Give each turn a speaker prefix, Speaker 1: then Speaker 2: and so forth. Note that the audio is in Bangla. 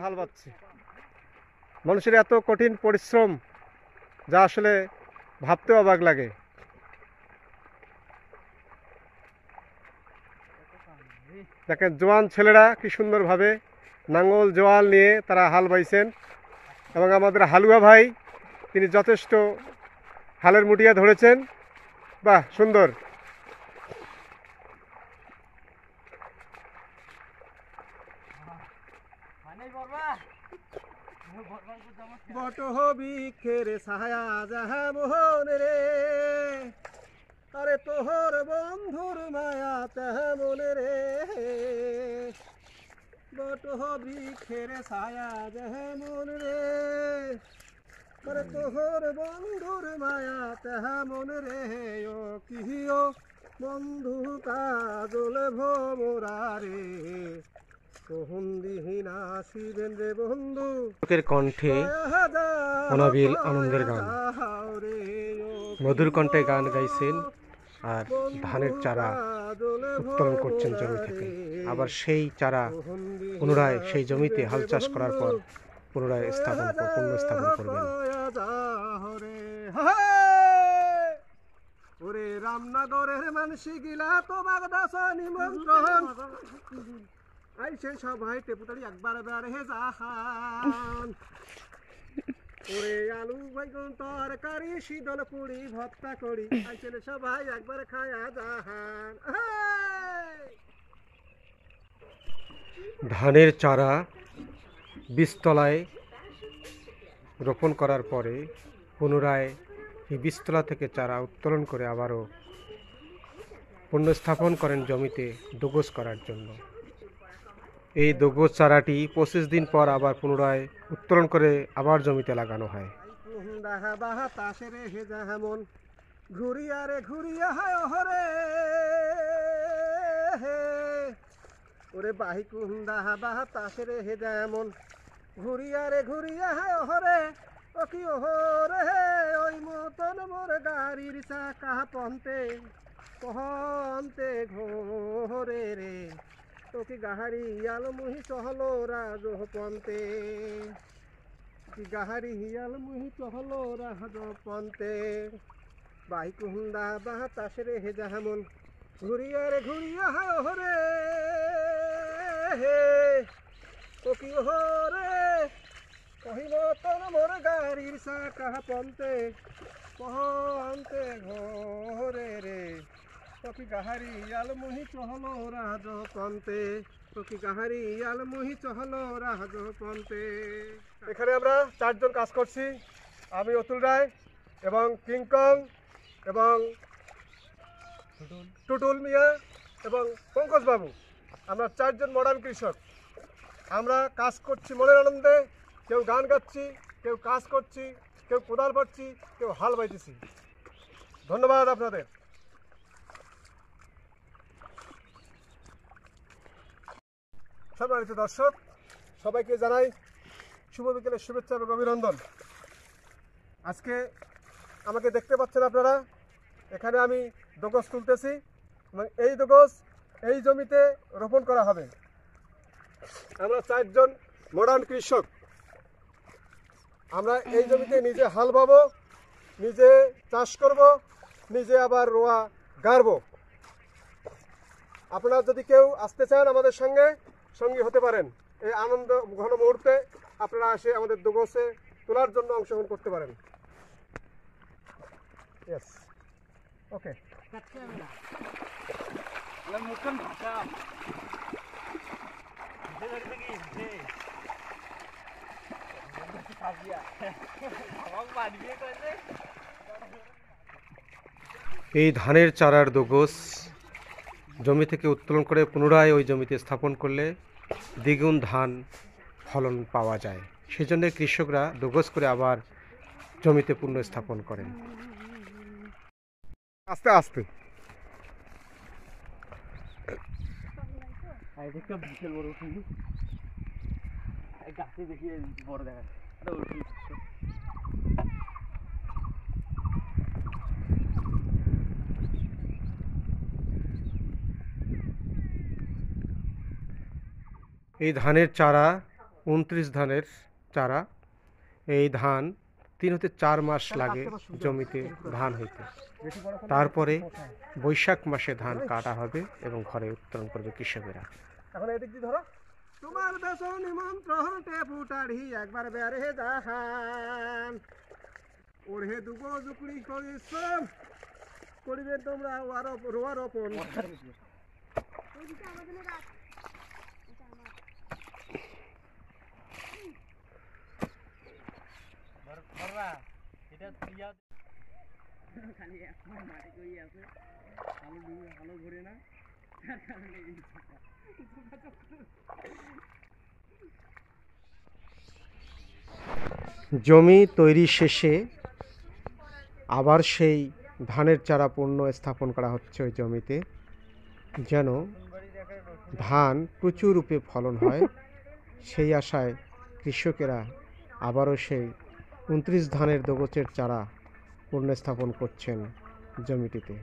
Speaker 1: হাল বাচ্ছে মানুষের এত কঠিন পরিশ্রম যা আসলে ভাবতেও অবাক লাগে। দেখেন জোয়ান ছেলেরা কি সুন্দরভাবে নাঙ্গল জোয়াল নিয়ে তারা হাল বাইছেন এবং আমাদের হালুয়া ভাই তিনি যথেষ্ট হালের মুঠিয়া ধরেছেন। বাহ সুন্দর। বটবৃক্ষের ছায়া যাহা মোহন রে, আরে তোহর বন্ধুর মায়া তাহা মনে রে। বটবৃক্ষের ছায়া যাহা মন রে, আরে তোহর বন্ধুর মায়া তাহা মনে রে। ও কিও বন্ধু কাজল ভোমরা রে, কণ্ঠে অনাবিল আনন্দের গান, মধুর কণ্ঠে গান গাইছেন আর ধানের চারা উত্তোলন করছেন জমি থেকে। আবার সেই চারা পুনরায় সেই জমিতে হাল চাষ করার পর পুনরায় পুনঃস্থাপন করবেন। ওরে রামনগরের মানসি গিলা তো বাগদাস নিমন্ত্রণ আইছে সবাই টেপুতাড়ি একবার বেড়ে জাহান। ওরে আলু বেগুন তরকারি শীতল পুরি ভর্তা করি আইছে সবাই একবার খায়া জাহান। ধানের চারা বীজতলায় রোপণ করার পরে পুনরায় এই বীজতলা থেকে চারা উত্তোলন করে আবারও পুনঃস্থাপন করেন জমিতে ডোগোজ করার জন্য। এই ডোগোজ চারাটি 25 দিন পর আবার পুনরায় উত্তোলন করে আবার জমিতে লাগানো হয়। ওরে বাহি কুন্দা বাহা তাসে রে হে যেমন ঘুরিয়া রে ঘুরিয়া হায় ওহরে ও কি ওহরে ওই মতন মোর গাড়ির চাকা পন্তে পহন্তে ঘোরে রে তো কি গাহারি আল মুহি চহলো রাজ পন্তে কি গাহারি হিয়াল মুহি চহলো রাজ পন্তে বাহি কুন্দা বাহা তাসে রে হে যেমন ঘুরিয়া রে ঘুরিয়া হায় ওহরে ও কি ওহরে কহিল তোর মোর গাড়ির চাকা পন্তে পহন্তে ঘোরে রে তোকি গাহারি আল মুহি চহলো রাজ পন্তে তোকি গাহারি আল মুহি চহলো রাজ পন্তে। এখানে আমরা 4 জন কাজ করছি, আমি অতুল রায় এবং কিংকং এবং টুটুল মিয়া এবং পঙ্কজ বাবু, আমরা 4 জন মডার্ন কৃষক। আমরা কাজ করছি মনের আনন্দে, কেউ গান গাচ্ছি, কেউ কাজ করছি, কেউ কোদাল পাচ্ছি, কেউ হাল বাইতেছি। ধন্যবাদ আপনাদের। সম্মানিত দর্শক, সবাইকে জানাই শুভ বিকেলের শুভেচ্ছা এবং অভিনন্দন। আজকে আমাকে দেখতে পাচ্ছেন আপনারা, এখানে আমি ডোগোজ তুলতেছি এবং এই ডোগোজ এই জমিতে রোপণ করা হবে। আমরা 4 জন মডার্ন কৃষক, আমরা এই জমিতে নিজে হাল বাবো, নিজে চাষ করব, নিজে আবার রোয়া গাড়ব। আপনারা যদি কেউ আসতে চান আমাদের সঙ্গে সঙ্গী হতে পারেন। এই আনন্দ ঘন মুহূর্তে আপনারা এসে আমাদের ডোগোজে তোলার জন্য অংশগ্রহণ করতে পারেন। ইয়েস, ওকে। এই ধানের চারার ডোগোজ জমি থেকে উত্তোলন করে পুনরায় ওই জমিতে স্থাপন করলে দ্বিগুণ ধান ফলন পাওয়া যায়। সেজন্য কৃষকরা ডোগোজ করে আবার জমিতে পুনঃস্থাপন করেন। আস্তে আস্তে
Speaker 2: গাছে দেখি বড় দেখা যায়। এটা ওরকম কিছু।
Speaker 1: এই ধানের চারা 29 ধানের চারা। এই ধান 3 হতে 4 মাস লাগে জমিতে ধান হইতে। তারপরে বৈশাখ মাসে ধান কাটা হবে এবং ঘরে উত্তোলন করবে কৃষকেরা। এখন এদিক দিয়ে ধরো। তোমার দেশ নিমন্ত্রণ টেপুটাড়ি একবার বেড়ে জাহান ওড়ে দুগো জুকড়ি পরিশ্রম করিবে তোমরা রোয়া রোপণ।
Speaker 2: খালি এখন মাটি কই আছে আলো ঘুরে না তার কারণে এই
Speaker 1: জমি তৈরি শেষে আবার সেই ধানের চারা পূর্ণ স্থাপন করা হচ্ছে ওই জমিতে, যেন ধান প্রচুর রূপে ফলন হয়। সেই আশায় কৃষকেরা আবারও সেই 29 ধানের দোগচের চারা পূর্ণ স্থাপন করছেন জমিটিতে।